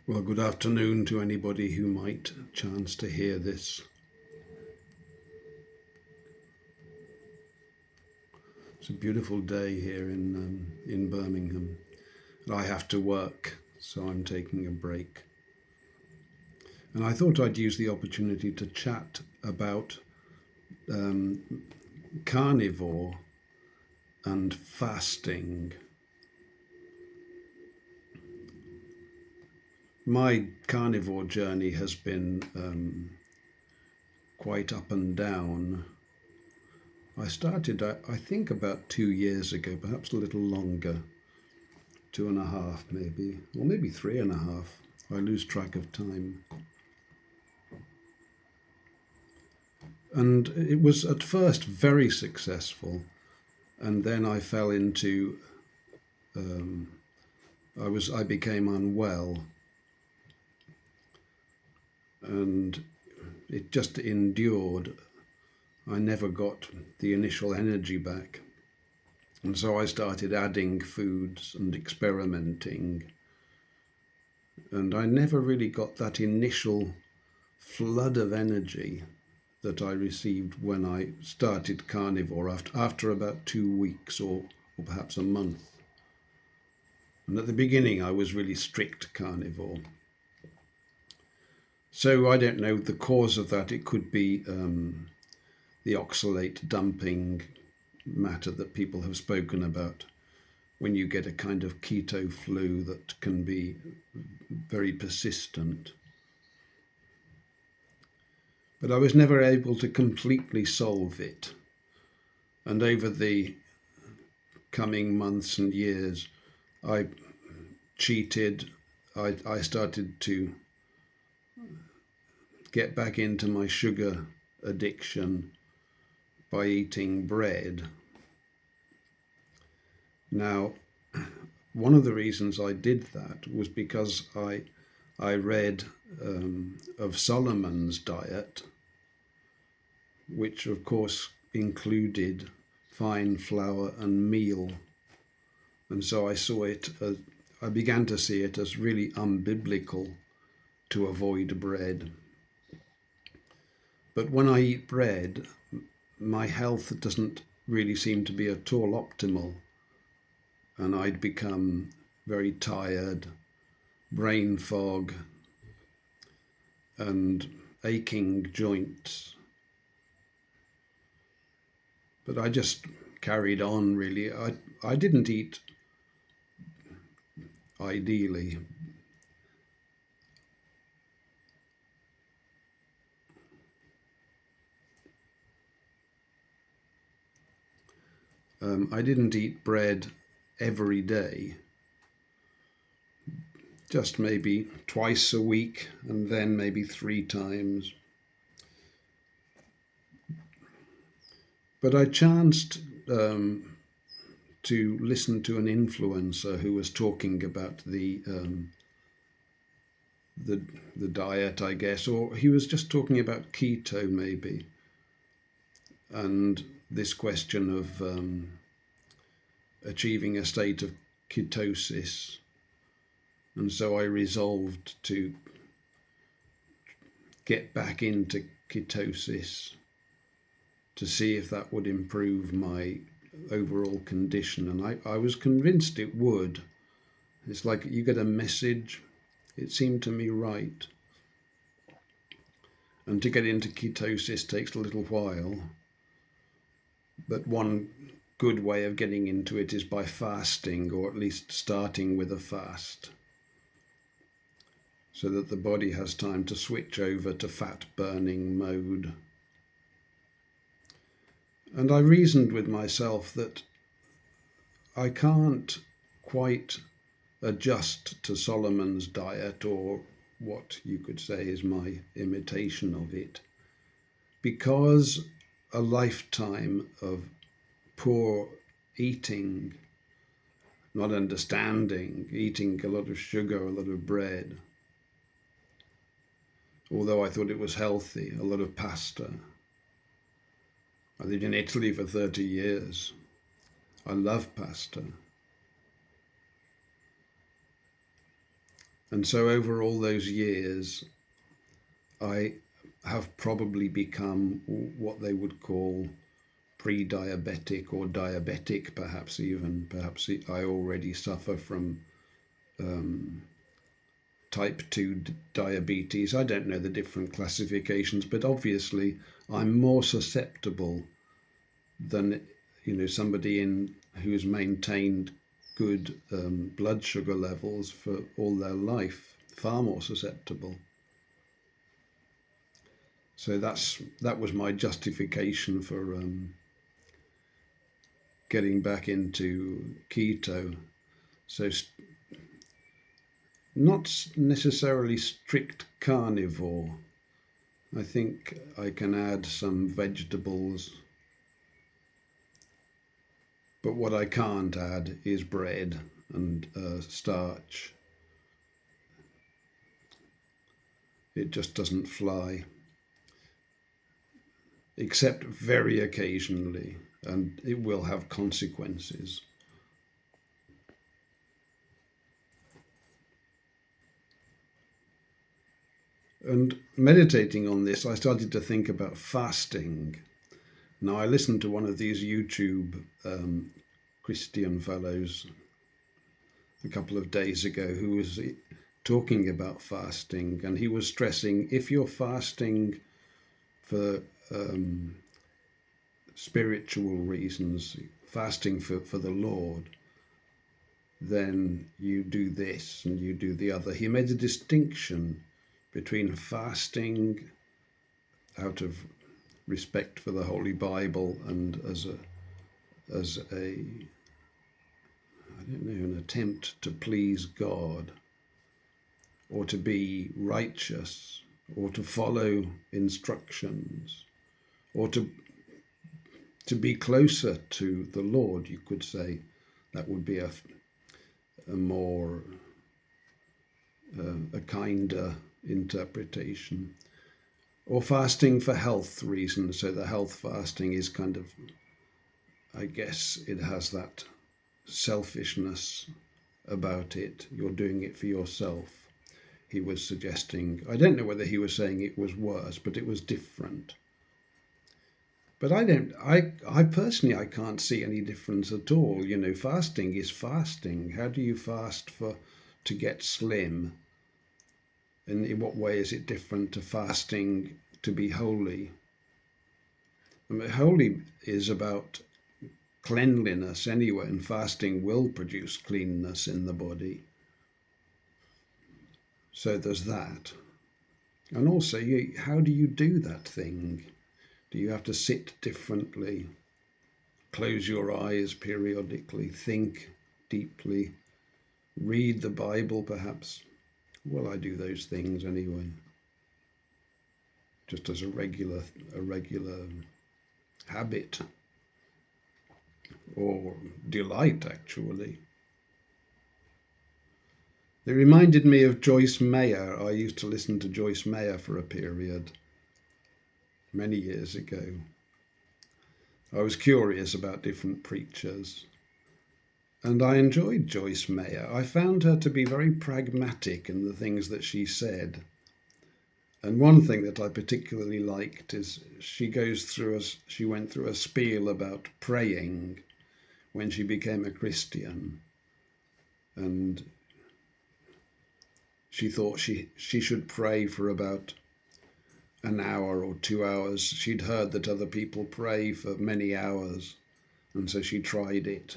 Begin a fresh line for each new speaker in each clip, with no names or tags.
Well, good afternoon to anybody who might chance to hear this. It's a beautiful day here in Birmingham. I have to work, so I'm taking a break. And I thought I'd use the opportunity to chat about carnivore and fasting. My carnivore journey has been quite up and down. I started, I think, about 2 years ago, perhaps a little longer, 2.5 maybe, or maybe 3.5. I lose track of time. And it was at first very successful, and then I fell into, I became unwell, and it just endured. I never got the initial energy back. And so I started adding foods and experimenting. And I never really got that initial flood of energy that I received when I started carnivore after about 2 weeks or perhaps a month. And at the beginning I was really strict carnivore. So I don't know the cause of that. It could be the oxalate dumping matter that people have spoken about, when you get a kind of keto flu that can be very persistent. But I was never able to completely solve it. And over the coming months and years, I cheated. I started to get back into my sugar addiction by eating bread. Now, one of the reasons I did that was because I read of Solomon's diet, which of course included fine flour and meal. And so I began to see it as really unbiblical to avoid bread. But when I eat bread, my health doesn't really seem to be at all optimal. And I'd become very tired, brain fog, and aching joints. But I just carried on, really. I didn't eat ideally. I didn't eat bread every day, just maybe twice a week, and then maybe 3 times. But I chanced to listen to an influencer who was talking about the diet, I guess, or he was just talking about keto maybe, and this question of achieving a state of ketosis. And so I resolved to get back into ketosis to see if that would improve my overall condition. And I was convinced it would. It's like you get a message. It seemed to me right. And to get into ketosis takes a little while. But one good way of getting into it is by fasting, or at least starting with a fast, so that the body has time to switch over to fat burning mode. And I reasoned with myself that I can't quite adjust to Solomon's diet, or what you could say is my imitation of it, because a lifetime of poor eating, not understanding, eating a lot of sugar, a lot of bread, although I thought it was healthy, a lot of pasta. I lived in Italy for 30 years. I love pasta. And so over all those years, I have probably become what they would call pre-diabetic or diabetic, perhaps even. Perhaps I already suffer from type 2 diabetes. I don't know the different classifications, but obviously I'm more susceptible than somebody who's maintained good blood sugar levels for all their life, far more susceptible. So that was my justification for getting back into keto. So not necessarily strict carnivore. I think I can add some vegetables, but what I can't add is bread and starch. It just doesn't fly, except very occasionally, and it will have consequences. And meditating on this, I started to think about fasting. Now, I listened to one of these YouTube Christian fellows a couple of days ago who was talking about fasting, and he was stressing if you're fasting for spiritual reasons, fasting for the Lord, then you do this and you do the other. He made a distinction between fasting out of respect for the Holy Bible and as a I don't know, an attempt to please God, or to be righteous, or to follow instructions, or to be closer to the Lord, you could say. That would be a more a kinder interpretation. Or fasting for health reasons. So the health fasting is kind of, I guess it has that selfishness about it. You're doing it for yourself. He was suggesting, I don't know whether he was saying it was worse, but it was different. But I personally, I can't see any difference at all. Fasting is fasting. How do you fast to get slim? And in what way is it different to fasting to be holy? I mean, holy is about cleanliness anyway, and fasting will produce cleanness in the body. So there's that. And also, how do you do that thing? Do you have to sit differently, close your eyes periodically, think deeply, read the Bible perhaps? Well, I do those things anyway, just as a regular habit or delight, actually. They reminded me of Joyce Meyer. I used to listen to Joyce Meyer for a period many years ago. I was curious about different preachers, and I enjoyed Joyce Meyer. I found her to be very pragmatic in the things that she said. And one thing that I particularly liked is she went through a spiel about praying when she became a Christian. And she thought she should pray for about an hour or 2 hours. She'd heard that other people pray for many hours, and so she tried it.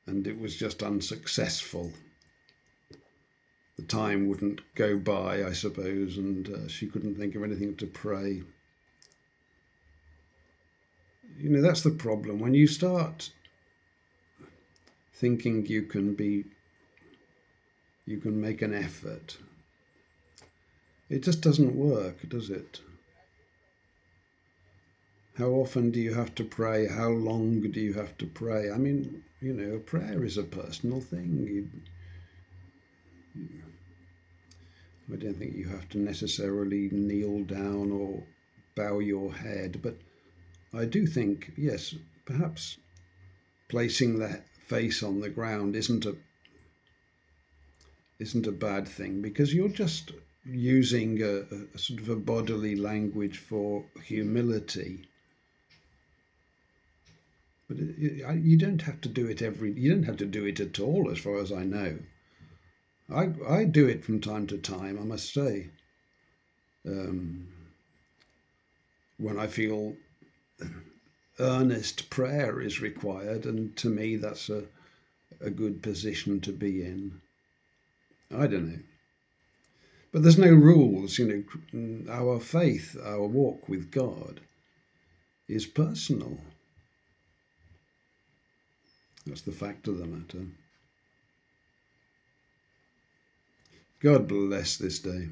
And it was just unsuccessful. The time wouldn't go by, I suppose, and she couldn't think of anything to pray. That's the problem. When you start thinking you can make an effort, it just doesn't work, does it? How often do you have to pray? How long do you have to pray? I mean, prayer is a personal thing. I don't think you have to necessarily kneel down or bow your head, but I do think, yes, perhaps placing the face on the ground isn't isn't a bad thing, because you're just using a sort of a bodily language for humility. But you don't have to do it you don't have to do it at all, as far as I know. I do it from time to time, I must say, um, when I feel earnest prayer is required, and to me that's a good position to be in. I don't know. But there's no rules, Our faith, our walk with God is personal. That's the fact of the matter. God bless this day.